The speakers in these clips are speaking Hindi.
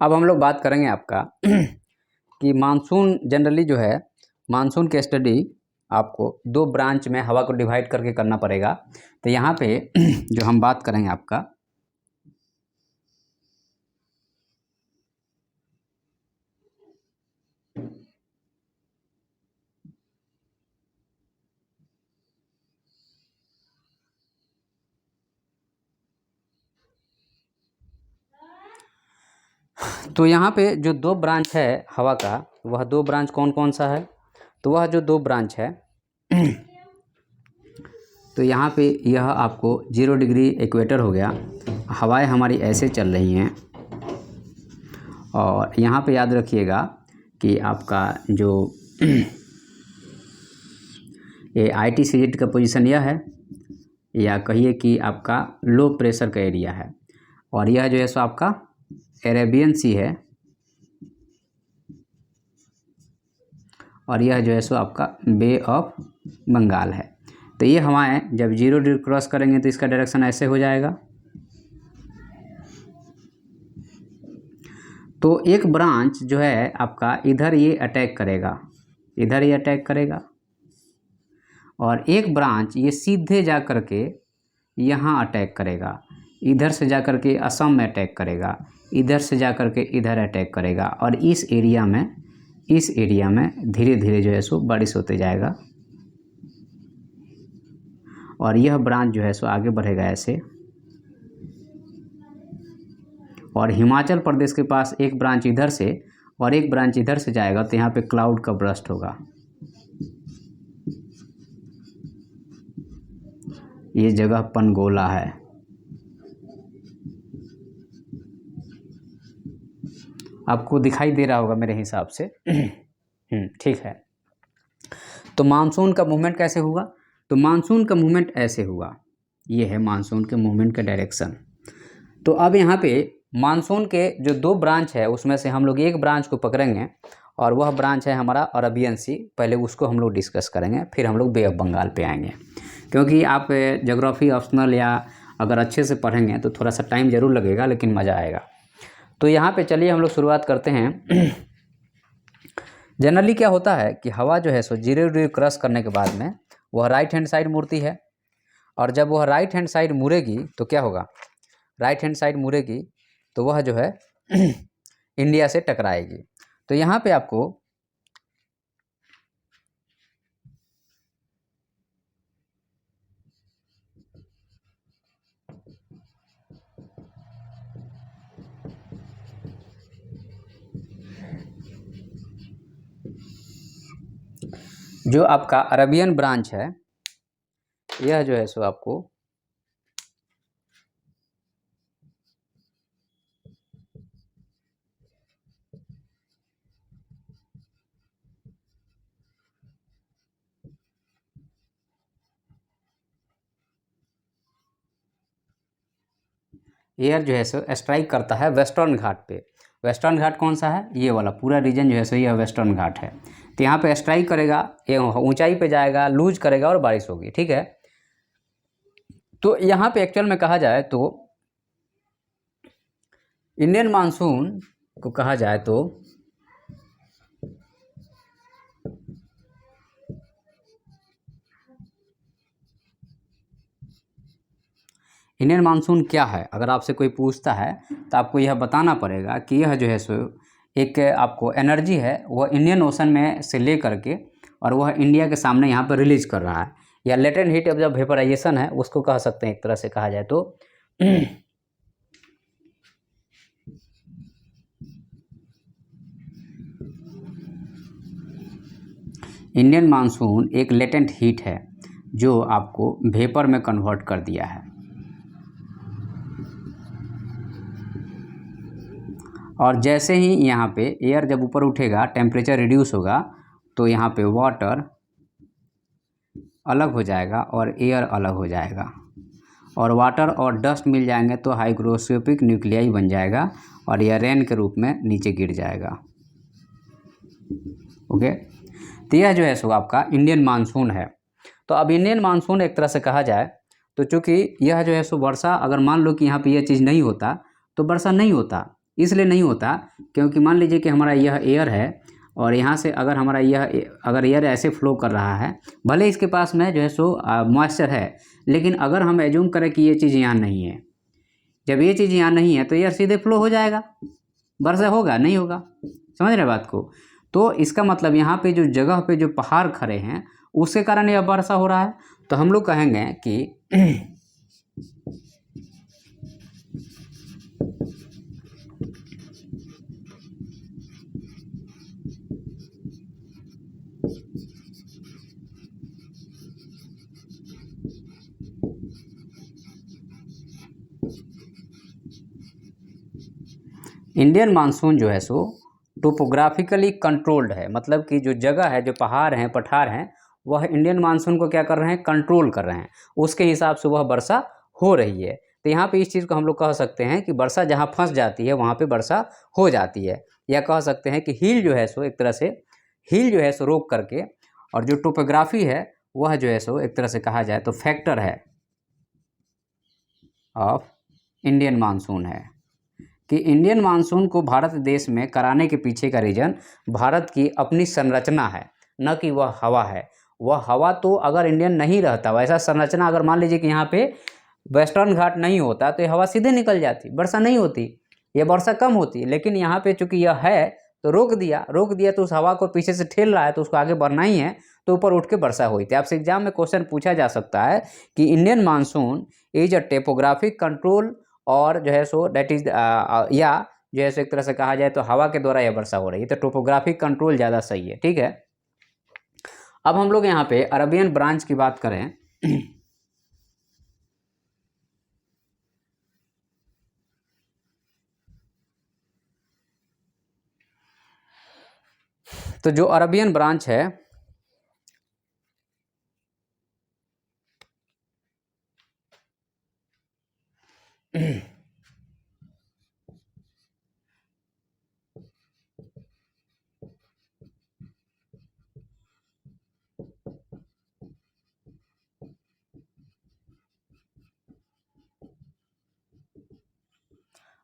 अब हम लोग बात करेंगे आपका कि मानसून जनरली जो है मानसून के स्टडी आपको दो ब्रांच में हवा को डिवाइड करके करना पड़ेगा। तो यहाँ पे जो हम बात करेंगे आपका तो यहाँ पे जो दो ब्रांच है हवा का, वह दो ब्रांच कौन कौन सा है? तो वह जो दो ब्रांच है तो यहाँ पे यह आपको 0 डिग्री इक्वेटर हो गया, हवाएं हमारी ऐसे चल रही हैं। और यहाँ पे याद रखिएगा कि आपका जो ये ITCZ का पोजीशन यह है, या कहिए कि आपका लो प्रेशर का एरिया है। और यह जो है सो आपका अरेबियन सी है, और यह जो है सो आपका बे ऑफ बंगाल है। तो ये हवाएं जब 0 डिग्री क्रॉस करेंगे तो इसका डायरेक्शन ऐसे हो जाएगा। तो एक ब्रांच जो है आपका इधर ये अटैक करेगा, इधर ये अटैक करेगा, और एक ब्रांच ये सीधे जा कर के यहाँ अटैक करेगा, इधर से जा कर के असम में अटैक करेगा, इधर से जा कर के इधर अटैक करेगा। और इस एरिया में धीरे धीरे जो है सो बारिश होते जाएगा, और यह ब्रांच जो है सो आगे बढ़ेगा ऐसे। और हिमाचल प्रदेश के पास एक ब्रांच इधर से और एक ब्रांच इधर से जाएगा, तो यहाँ पे क्लाउड का बर्स्ट होगा। ये जगह पनगोला है। आपको दिखाई दे रहा होगा मेरे हिसाब से। ठीक है। तो मानसून का मूवमेंट कैसे हुआ? तो मानसून का मूवमेंट ऐसे हुआ, ये है मानसून के मूवमेंट का डायरेक्शन। तो अब यहाँ पे मानसून के जो दो ब्रांच है उसमें से हम लोग एक ब्रांच को पकड़ेंगे, और वह ब्रांच है हमारा अरबियन सी। पहले उसको हम लोग डिस्कस करेंगे, फिर हम लोग बे ऑफ बंगाल पे आएंगे। क्योंकि आप ज्योग्राफी ऑप्शनल या अगर अच्छे से पढ़ेंगे तो थोड़ा सा टाइम ज़रूर लगेगा, लेकिन मज़ा आएगा। तो यहाँ पे चलिए हम लोग शुरुआत करते हैं। जनरली क्या होता है कि हवा जो है सो 0 डिग्री क्रॉस करने के बाद में वह राइट हैंड साइड मुड़ती है, और जब वह राइट हैंड साइड मुड़ेगी तो क्या होगा? राइट हैंड साइड मुड़ेगी तो वह जो है इंडिया से टकराएगी। तो यहाँ पे आपको जो आपका अरबियन ब्रांच है, यह जो है सो आपको एयर जो है सो स्ट्राइक करता है वेस्टर्न घाट पे। वेस्टर्न घाट कौन सा है? ये वाला पूरा रीजन जो है सो यह वेस्टर्न घाट है। तो यहाँ पे स्ट्राइक करेगा, ये ऊंचाई पे जाएगा, लूज करेगा और बारिश होगी। ठीक है। तो यहाँ पे एक्चुअल में कहा जाए तो इंडियन मानसून को कहा जाए तो इंडियन मानसून क्या है? अगर आपसे कोई पूछता है तो आपको यह बताना पड़ेगा कि यह जो है सो एक आपको एनर्जी है, वह इंडियन ओशन में से ले करके और वह इंडिया के सामने यहाँ पर रिलीज कर रहा है, या लेटेंट हीट ऑफ जब वेपराइजेशन है उसको कह सकते हैं एक तरह से कहा जाए तो। इंडियन मानसून एक लेटेंट हीट है जो आपको वेपर में कन्वर्ट कर दिया है। और जैसे ही यहाँ पे एयर जब ऊपर उठेगा, टेम्परेचर रिड्यूस होगा, तो यहाँ पे वाटर अलग हो जाएगा और एयर अलग हो जाएगा, और वाटर और डस्ट मिल जाएंगे तो हाइग्रोस्कोपिक न्यूक्लियाई बन जाएगा, और यह रेन के रूप में नीचे गिर जाएगा। ओके। तो यह जो है सो आपका इंडियन मानसून है। तो अब इंडियन मानसून एक तरह से कहा जाए तो चूँकि यह जो है सो वर्षा, अगर मान लो कि यहाँ पे यह चीज़ नहीं होता तो वर्षा नहीं होता, इसलिए नहीं होता क्योंकि मान लीजिए कि हमारा यह एयर है और यहाँ से अगर हमारा अगर एयर ऐसे फ्लो कर रहा है, भले इसके पास में जो है सो मॉइस्चर है, लेकिन अगर हम एज्यूम करें कि ये चीज़ यहाँ नहीं है, जब ये चीज़ यहाँ नहीं है तो एयर सीधे फ्लो हो जाएगा, वर्षा होगा नहीं होगा। समझ रहे बात को? तो इसका मतलब यहाँ पे जो जगह पे जो पहाड़ खड़े हैं उसके कारण यह वर्षा हो रहा है। तो हम लोग कहेंगे कि इंडियन मानसून जो है सो टोपोग्राफिकली कंट्रोल्ड है, मतलब कि जो जगह है, जो पहाड़ हैं, पठार हैं, वह इंडियन मानसून को क्या कर रहे हैं, कंट्रोल कर रहे हैं, उसके हिसाब से वह वर्षा हो रही है। तो यहाँ पे इस चीज़ को हम लोग कह सकते हैं कि वर्षा जहाँ फंस जाती है वहाँ पे वर्षा हो जाती है, या कह सकते हैं कि हिल जो है सो एक तरह से, हिल जो है सो रोक करके, और जो टोपोग्राफी है वह जो है सो एक तरह से कहा जाए तो फैक्टर है ऑफ इंडियन मानसून है, कि इंडियन मानसून को भारत देश में कराने के पीछे का रीज़न भारत की अपनी संरचना है, न कि वह हवा है। वह हवा तो अगर इंडियन नहीं रहता, वैसा संरचना अगर मान लीजिए कि यहाँ पे वेस्टर्न घाट नहीं होता तो ये हवा सीधे निकल जाती, वर्षा नहीं होती, ये वर्षा कम होती। लेकिन यहाँ पे चूंकि यह है तो रोक दिया तो उस हवा को पीछे से ठेल रहा है तो उसको आगे बढ़ना ही है, तो ऊपर उठ के वर्षा हुई थी। आपसे एग्जाम में क्वेश्चन पूछा जा सकता है कि Indian monsoon is a topographic control, और जो है सो डेट इज या जो है सो एक तरह से कहा जाए तो हवा के द्वारा यह वर्षा हो रही है, तो टोपोग्राफिक कंट्रोल ज़्यादा सही है। ठीक है, अब हम लोग यहाँ पे अरबियन ब्रांच की बात करें तो जो अरबियन ब्रांच है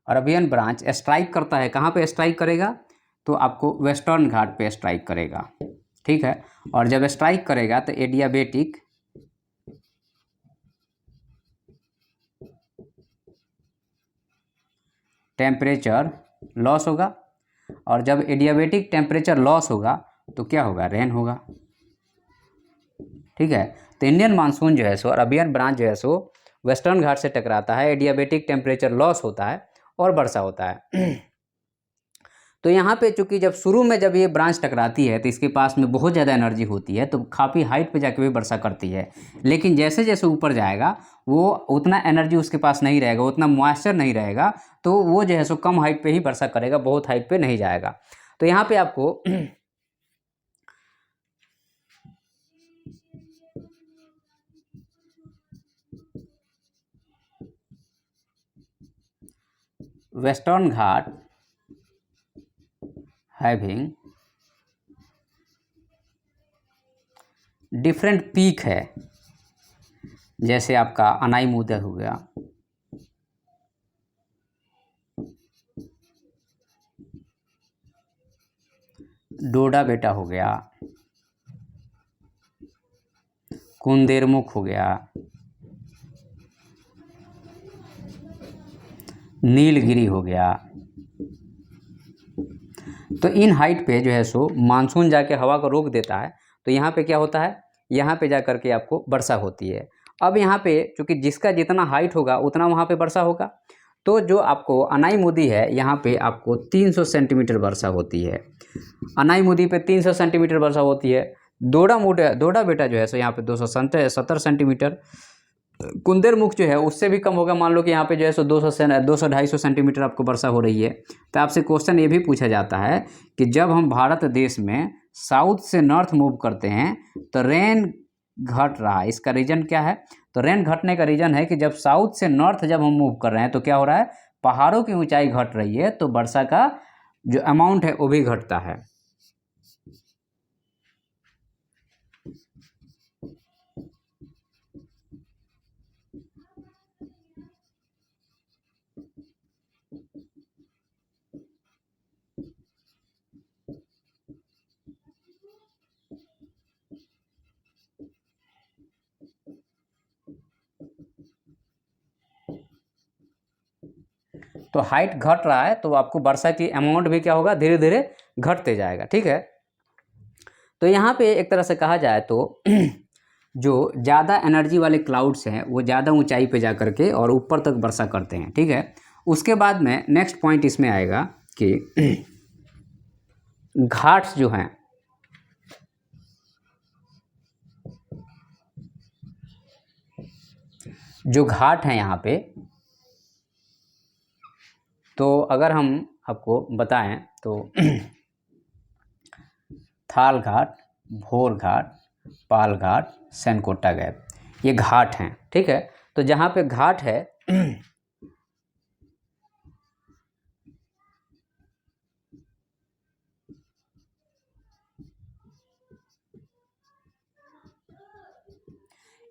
अरबियन ब्रांच स्ट्राइक करता है, कहाँ पे स्ट्राइक करेगा, तो आपको वेस्टर्न घाट पे स्ट्राइक करेगा। ठीक है, और जब स्ट्राइक करेगा तो एडियाबेटिक टेम्परेचर लॉस होगा, और जब एडियाबेटिक टेम्परेचर लॉस होगा तो क्या होगा, रेन होगा। ठीक है, तो इंडियन मानसून जो है सो अरबियन ब्रांच जो है सो वेस्टर्न घाट से टकराता है, एडियाबेटिक टेम्परेचर लॉस होता है और वर्षा होता है। तो यहाँ पे चूंकि जब शुरू में जब ये ब्रांच टकराती है तो इसके पास में बहुत ज़्यादा एनर्जी होती है, तो काफ़ी हाइट पे जाके भी वर्षा करती है। लेकिन जैसे जैसे ऊपर जाएगा वो उतना एनर्जी उसके पास नहीं रहेगा, उतना मॉइस्चर नहीं रहेगा, तो वो जो है सो कम हाइट पे ही वर्षा करेगा, बहुत हाइट पे नहीं जाएगा। तो यहाँ पे आपको वेस्टर्न घाट हैविंग डिफरेंट पीक है, जैसे आपका अनाईमुदर हो गया, डोडा बेटा हो गया, कुंदेरमुख हो गया, नीलगिरी हो गया। तो इन हाइट पे जो है सो मानसून जाके हवा को रोक देता है, तो यहाँ पे क्या होता है, यहाँ पे जा कर के आपको वर्षा होती है। अब यहाँ पे चूँकि जिसका जितना हाइट होगा उतना वहाँ पे वर्षा होगा, तो जो आपको अनाईमुदी है यहाँ पे आपको 300 सेंटीमीटर वर्षा होती है, अनाईमुदी पे 300 सेंटीमीटर वर्षा होती है। डोडा बेटा जो है सो यहाँ पे 270 सेंटीमीटर, कुंदेरमुख जो है उससे भी कम होगा, मान लो कि यहाँ पे जो है सो 200-250 सेंटीमीटर आपको वर्षा हो रही है। तो आपसे क्वेश्चन ये भी पूछा जाता है कि जब हम भारत देश में साउथ से नॉर्थ मूव करते हैं तो रेन घट रहा है, इसका रीज़न क्या है, तो रेन घटने का रीज़न है कि जब साउथ से नॉर्थ जब हम मूव कर रहे हैं तो क्या हो रहा है, पहाड़ों की ऊंचाई घट रही है, तो वर्षा का जो अमाउंट है वो भी घटता है। तो हाइट घट रहा है तो आपको वर्षा की अमाउंट भी क्या होगा, धीरे धीरे घटते जाएगा। ठीक है, तो यहाँ पे एक तरह से कहा जाए तो जो ज़्यादा एनर्जी वाले क्लाउड्स हैं वो ज़्यादा ऊंचाई पे जा करके और ऊपर तक वर्षा करते हैं। ठीक है, उसके बाद में नेक्स्ट पॉइंट इसमें आएगा कि घाट्स जो हैं, जो घाट हैं यहाँ पे, तो अगर हम आपको बताएं तो थाल घाट, भोर घाट, पाल घाट, सैनकोटा गैप, ये घाट हैं। ठीक है, तो जहाँ पे घाट है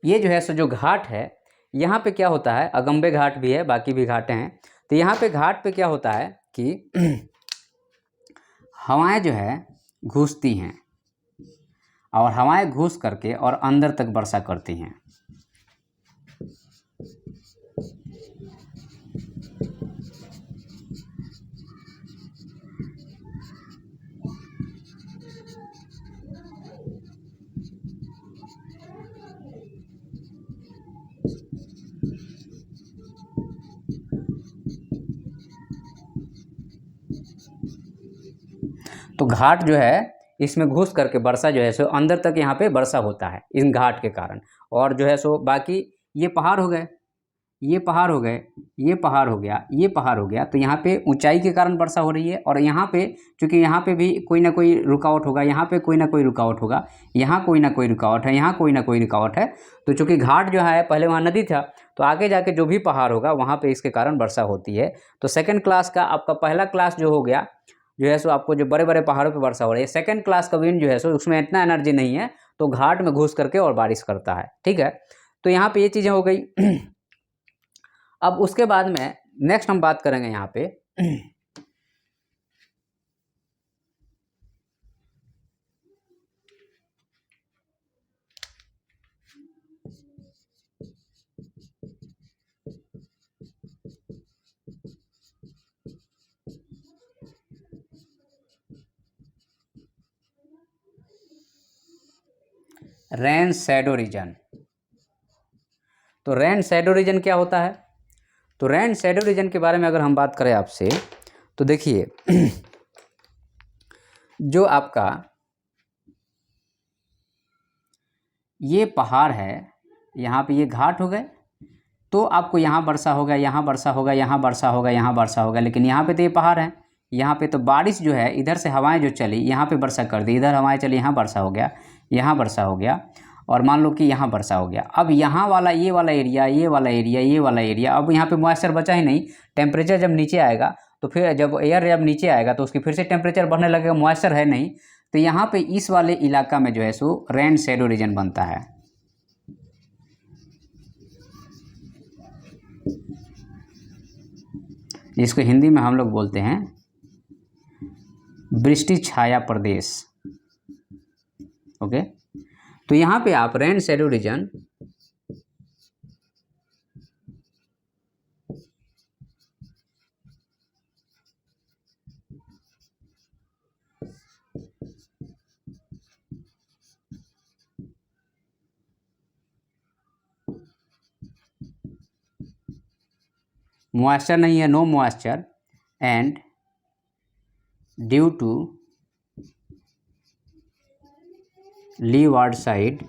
ये जो है सो जो घाट है, यहाँ पे क्या होता है, अगंबे घाट भी है, बाकी भी घाटें हैं। तो यहाँ पे घाट पे क्या होता है कि हवाएं जो है घुसती हैं और हवाएं घुस करके और अंदर तक वर्षा करती हैं। तो घाट जो है इसमें घुस करके वर्षा जो है सो अंदर तक यहाँ पे वर्षा होता है इन घाट के कारण। और जो है सो बाकी ये पहाड़ हो गए, ये पहाड़ हो गए, ये पहाड़ हो गया, ये पहाड़ हो गया, तो यहाँ पे ऊंचाई के कारण वर्षा हो रही है। और यहाँ पे चूंकि यहाँ पे भी कोई ना कोई रुकावट होगा, यहाँ पे कोई ना कोई रुकावट होगा, यहाँ कोई ना कोई रुकावट है, यहाँ कोई ना कोई रुकावट है। तो चूंकि घाट जो है पहले वहाँ नदी था, तो आगे जाके जो भी पहाड़ होगा वहाँ पे इसके कारण वर्षा होती है। तो सेकेंड क्लास का आपका पहला क्लास जो हो गया जो है सो आपको जो बड़े बड़े पहाड़ों पे वर्षा हो रही है, सेकंड क्लास का विंड जो है सो उसमें इतना एनर्जी नहीं है, तो घाट में घुस करके और बारिश करता है। ठीक है, तो यहाँ पे ये चीज़ें हो गई। अब उसके बाद में नेक्स्ट हम बात करेंगे यहाँ पे रेन शैडो रीजन। तो रेन शैडो रीजन क्या होता है? तो रेन शैडो रीजन के बारे में अगर हम बात करें आपसे, तो देखिए जो आपका ये पहाड़ है, यहाँ पे ये घाट हो गए, तो आपको यहाँ वर्षा होगा, यहाँ वर्षा होगा, यहाँ वर्षा होगा, यहाँ वर्षा होगा। लेकिन यहाँ पे तो ये पहाड़ है, यहाँ पे तो बारिश जो है इधर से हवाएं जो चली यहाँ पे वर्षा कर दी, इधर हवाएं चली यहाँ वर्षा हो गया, यहाँ वर्षा हो गया, और मान लो कि यहाँ वर्षा हो गया। अब यहाँ वाला ये वाला एरिया, ये वाला एरिया, ये वाला एरिया, अब यहाँ पे मॉइस्चर बचा ही नहीं। टेम्परेचर जब नीचे आएगा तो फिर जब एयर जब नीचे आएगा तो उसकी फिर से टेम्परेचर बढ़ने लगेगा, मॉइस्चर है नहीं। तो यहाँ पे इस वाले इलाका में जो है सो रेन शैडो रीजन बनता है। जिसको हिंदी में हम लोग बोलते हैं वृष्टि छाया प्रदेश। ओके, तो यहाँ पे आप रेन शैडो रीजन मॉइस्चर नहीं है, no moisture, and due to leeward side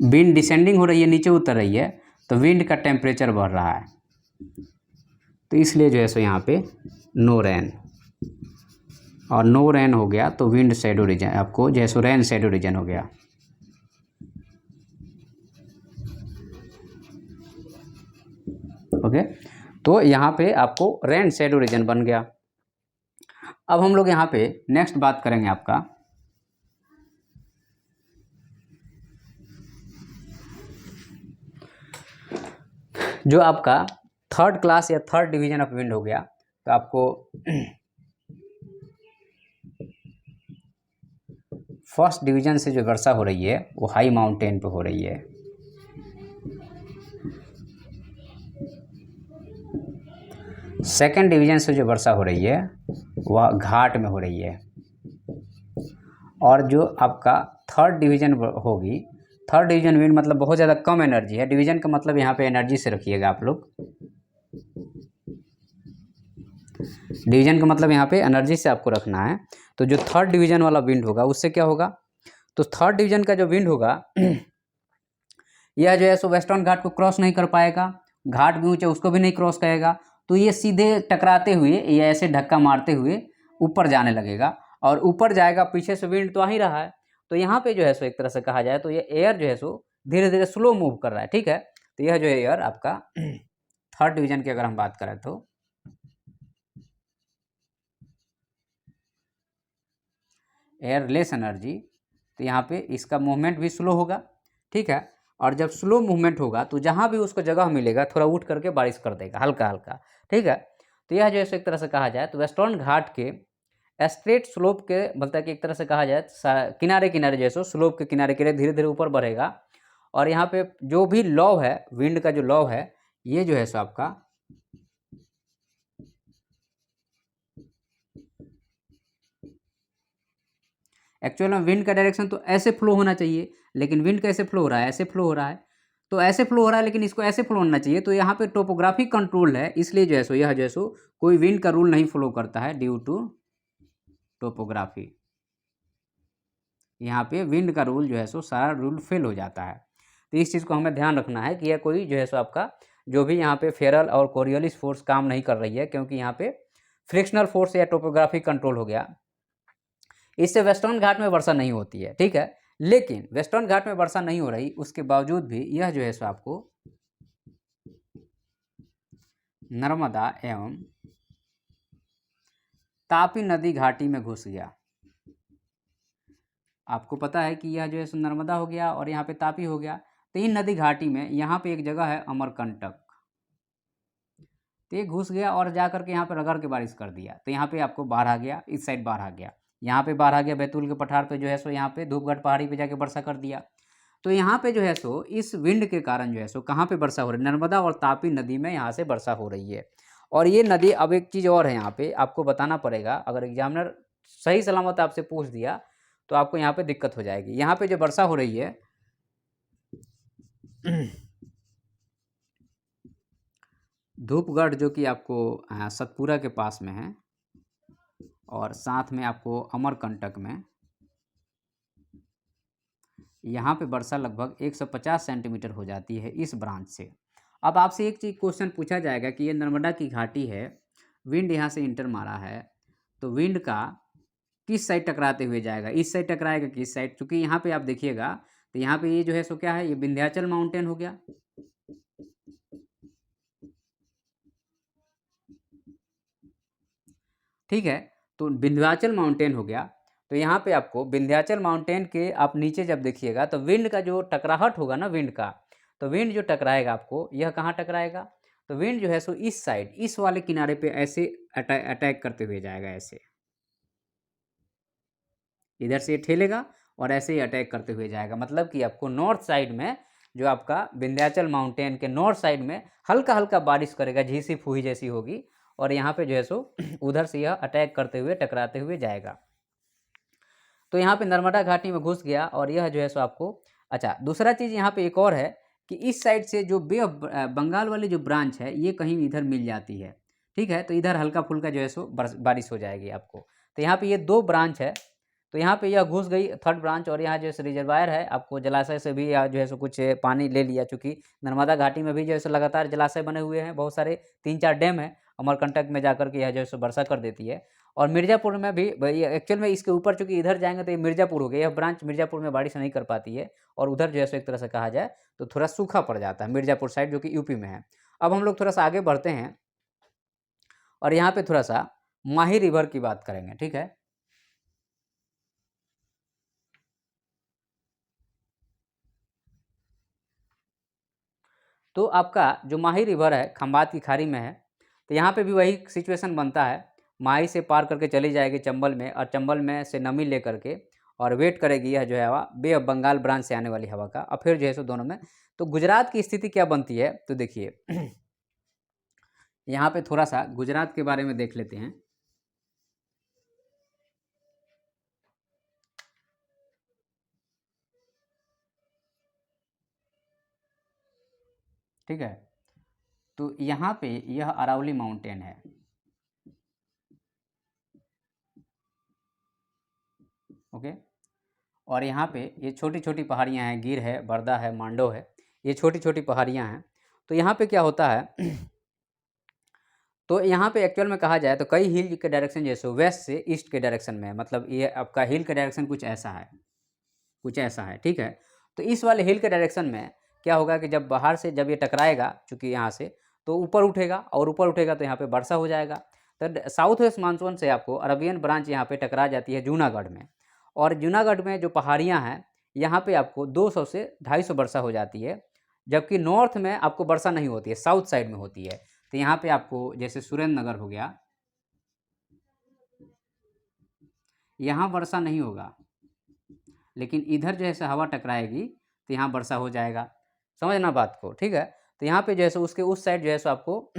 wind descending हो रही है, नीचे उतर रही है, तो विंड का टेम्परेचर बढ़ रहा है, तो इसलिए जो है सो यहाँ पे नो रेन। और नो रेन हो गया तो विंड शैडो रीजन, आपको जो है सो रेन शैडो रीजन हो गया। ओके, तो यहाँ पे आपको रेन शैडो रीजन बन गया। अब हम लोग यहाँ पे नेक्स्ट बात करेंगे आपका जो आपका थर्ड क्लास या थर्ड डिवीजन ऑफ विंड हो गया। तो आपको फर्स्ट डिवीजन से जो वर्षा हो रही है वो हाई माउंटेन पे हो रही है। सेकेंड डिवीज़न से जो वर्षा हो रही है वह घाट में हो रही है, और जो आपका थर्ड डिवीज़न होगी, थर्ड डिवीज़न विंड मतलब बहुत ज़्यादा कम एनर्जी है। डिवीज़न का मतलब यहाँ पे एनर्जी से रखिएगा आप लोग, डिवीज़न का मतलब यहाँ पे एनर्जी से आपको रखना है। तो जो थर्ड डिवीज़न वाला विंड होगा उससे क्या होगा, तो थर्ड डिवीज़न का जो विंड होगा यह जो है सो वेस्टर्न घाट को क्रॉस नहीं कर पाएगा, घाट भी ऊँचा उसको भी नहीं क्रॉस करेगा, तो ये सीधे टकराते हुए ये ऐसे धक्का मारते हुए ऊपर जाने लगेगा, और ऊपर जाएगा, पीछे से विंड तो आ ही रहा है। तो यहाँ पे जो है सो एक तरह से कहा जाए तो ये एयर जो है सो धीरे धीरे स्लो मूव कर रहा है, ठीक है। तो यह जो है एयर आपका थर्ड डिवीज़न की अगर हम बात करें तो एयरलेस एनर्जी, तो यहाँ पे इसका मूवमेंट भी स्लो होगा, ठीक है। और जब स्लो मूवमेंट होगा तो जहाँ भी उसको जगह मिलेगा थोड़ा उठ करके बारिश कर देगा हल्का हल्का, ठीक है। तो यह जो है एक तरह से कहा जाए तो वेस्टर्न घाट के स्ट्रेट स्लोप के मतलब कि एक तरह से कहा जाए किनारे किनारे जैसे स्लोप के किनारे किनारे धीरे धीरे ऊपर बढ़ेगा, और यहाँ पे जो भी लॉ है विंड का जो लॉ है ये जो है सो आपका एक्चुअल में विंड का डायरेक्शन तो ऐसे फ्लो होना चाहिए, लेकिन विंड कैसे फ्लो हो रहा है, ऐसे फ्लो हो रहा है। तो ऐसे फ्लो हो रहा है लेकिन इसको ऐसे फ्लो होना चाहिए, तो यहाँ पे टोपोग्राफिक कंट्रोल है, इसलिए जो है सो यह जो है सो कोई विंड का रूल नहीं फॉलो करता है ड्यू टू टोपोग्राफी। यहाँ पे विंड का रूल जो है सो सारा रूल फेल हो जाता है। तो इस चीज़ को हमें ध्यान रखना है कि यह कोई जो है सो आपका जो भी यहाँ पे फेरल और कोरियोलिस फोर्स काम नहीं कर रही है, क्योंकि यहाँ पे फ्रिक्शनल फोर्स या टोपोग्राफिक कंट्रोल हो गया, इससे वेस्टर्न घाट में वर्षा नहीं होती है, ठीक है। लेकिन वेस्टर्न घाट में वर्षा नहीं हो रही उसके बावजूद भी यह जो है सो आपको नर्मदा एवं तापी नदी घाटी में घुस गया। आपको पता है कि यह जो है सो नर्मदा हो गया और यहाँ पे तापी हो गया, तो इन नदी घाटी में यहाँ पे एक जगह है अमरकंटक, तो ये घुस गया और जा करके यहाँ पे रगड़ के बारिश कर दिया, तो यहाँ पे आपको बाढ़ आ गया, इस साइड बाढ़ आ गया, यहाँ पे बाढ़ आ गया, बैतूल के पठार पे जो है सो यहाँ पे धूपगढ़ पहाड़ी पे जाके वर्षा कर दिया। तो यहाँ पे जो है सो इस विंड के कारण जो है सो कहाँ पे वर्षा हो रही है, नर्मदा और तापी नदी में यहाँ से वर्षा हो रही है। और ये नदी, अब एक चीज़ और है यहाँ पे आपको बताना पड़ेगा, अगर एग्जामिनर सही सलामत आपसे पूछ दिया तो आपको यहाँ पे दिक्कत हो जाएगी। यहाँ पे जो वर्षा हो रही है धूपगढ़ जो कि आपको सतपुरा के पास में है, और साथ में आपको अमरकंटक में, यहाँ पे वर्षा लगभग 150 सेंटीमीटर हो जाती है इस ब्रांच से। अब आपसे एक चीज़ क्वेश्चन पूछा जाएगा कि ये नर्मदा की घाटी है, विंड यहाँ से इंटर मारा है, तो विंड का किस साइड टकराते हुए जाएगा, इस साइड टकराएगा किस साइड, क्योंकि यहाँ पे आप देखिएगा तो यहाँ पे ये जो है सो क्या है, ये विंध्याचल माउंटेन हो गया, ठीक है। तो विंध्याचल माउंटेन हो गया, तो यहाँ पे आपको विंध्याचल माउंटेन के आप नीचे जब देखिएगा तो विंड का जो टकराहट होगा ना विंड का, तो विंड जो टकराएगा आपको यह कहाँ टकराएगा, तो विंड जो है सो इस साइड इस वाले किनारे पे ऐसे अटैक करते हुए जाएगा, ऐसे इधर से ये ठेलेगा और ऐसे ही अटैक करते हुए जाएगा, मतलब कि आपको नॉर्थ साइड में जो आपका विंध्याचल माउंटेन के नॉर्थ साइड में हल्का हल्का बारिश करेगा, झीसी फूही जैसी होगी, और यहाँ पे जो है सो उधर से यह अटैक करते हुए टकराते हुए जाएगा। तो यहाँ पे नर्मदा घाटी में घुस गया और यह जो है सो आपको, अच्छा दूसरा चीज़ यहाँ पे एक और है कि इस साइड से जो बे ऑफ बंगाल वाली जो ब्रांच है ये कहीं इधर मिल जाती है, ठीक है। तो इधर हल्का फुल्का जो है सो बारिश हो जाएगी आपको। तो यहाँ पे ये दो ब्रांच है, तो यहाँ पे यह घुस गई थर्ड ब्रांच, और यहाँ जो है रिजर्वायर है, आपको जलाशय से भी जो है सो कुछ पानी ले लिया, चूँकि नर्मदा घाटी में भी जो है सो लगातार जलाशय बने हुए हैं, बहुत सारे 3-4 डैम है, अमरकंटक में जाकर के यह जो है सो वर्षा कर देती है। और मिर्ज़ापुर में भी एक्चुअल में इसके ऊपर चूँकि इधर जाएंगे तो ये मिर्ज़ापुर हो गया, यह ब्रांच मिर्ज़ापुर में बारिश नहीं कर पाती है, और उधर जो है सो एक तरह से कहा जाए तो थोड़ा सूखा पड़ जाता है मिर्ज़ापुर साइड जो कि यूपी में है। अब हम लोग थोड़ा सा आगे बढ़ते हैं और यहाँ पे थोड़ा सा माही रिवर की बात करेंगे, ठीक है। तो आपका जो माही रिवर है खंबात की खाड़ी में है, तो यहाँ पे भी वही सिचुएशन बनता है, माही से पार करके चली जाएगी चंबल में, और चंबल में से नमी ले करके और वेट करेगी यह जो है हवा बे ऑफ बंगाल ब्रांच से आने वाली हवा का, और फिर जो है सो दोनों में। तो गुजरात की स्थिति क्या बनती है, तो देखिए यहाँ पे थोड़ा सा गुजरात के बारे में देख लेते हैं। ठीक है, तो यहाँ पे यह अरावली माउंटेन है। ओके, और यहाँ पे ये छोटी छोटी पहाड़ियाँ हैं, गिर है, बरदा है, मांडो है, ये छोटी छोटी पहाड़ियाँ हैं। तो यहाँ पे क्या होता है तो यहाँ पे एक्चुअल में कहा जाए तो कई हिल के डायरेक्शन जैसे वेस्ट से ईस्ट के डायरेक्शन में है, मतलब ये आपका हिल का डायरेक्शन कुछ ऐसा है, कुछ ऐसा है। ठीक है, तो इस वाले हिल के डायरेक्शन में क्या होगा कि जब बाहर से जब ये टकराएगा, चूँकि यहाँ से तो ऊपर उठेगा, और ऊपर उठेगा तो यहाँ पे वर्षा हो जाएगा। तो साउथ वेस्ट मानसून से आपको अरबियन ब्रांच यहाँ पे टकरा जाती है जूनागढ़ में, और जूनागढ़ में जो पहाड़ियाँ हैं यहाँ पे आपको 200 से 250 वर्षा हो जाती है, जबकि नॉर्थ में आपको वर्षा नहीं होती है, साउथ साइड में होती है। तो यहाँ पे आपको जैसे सुरेंद्र नगर हो गया, यहाँ वर्षा नहीं होगा, लेकिन इधर जो है हवा टकराएगी तो यहाँ वर्षा हो जाएगा। समझना बात को, ठीक है। तो यहाँ पे जो है उसके उस साइड जो है आपको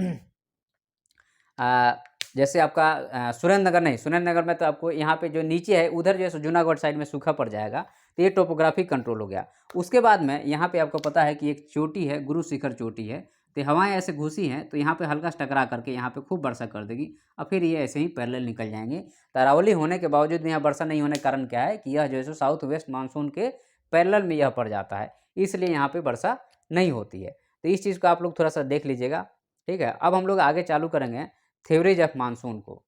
जैसे आपका सुरेंद्र नगर नहीं, सुरेंद्र नगर में तो आपको यहाँ पे जो नीचे है उधर जो है जूनागढ़ साइड में सूखा पड़ जाएगा। तो ये टोपोग्राफिक कंट्रोल हो गया। उसके बाद में यहाँ पे आपको पता है कि एक चोटी है, गुरु शिखर चोटी है, तो हवाएं ऐसे घुसी हैं तो यहाँ पे हल्का सा टकरा करके यहाँ पे खूब वर्षा कर देगी, और फिर ये ऐसे ही पैरेलल निकल जाएंगे। तो अरावली होने के बावजूद यहाँ वर्षा नहीं होने का कारण क्या है कि यह जो है साउथ वेस्ट मानसून के पैरेलल में यह पड़ जाता है, इसलिए यहाँ पे वर्षा नहीं होती है। तो इस चीज़ को आप लोग थोड़ा सा देख लीजिएगा, ठीक है। अब हम लोग आगे चालू करेंगे थ्योरीज ऑफ मानसून को।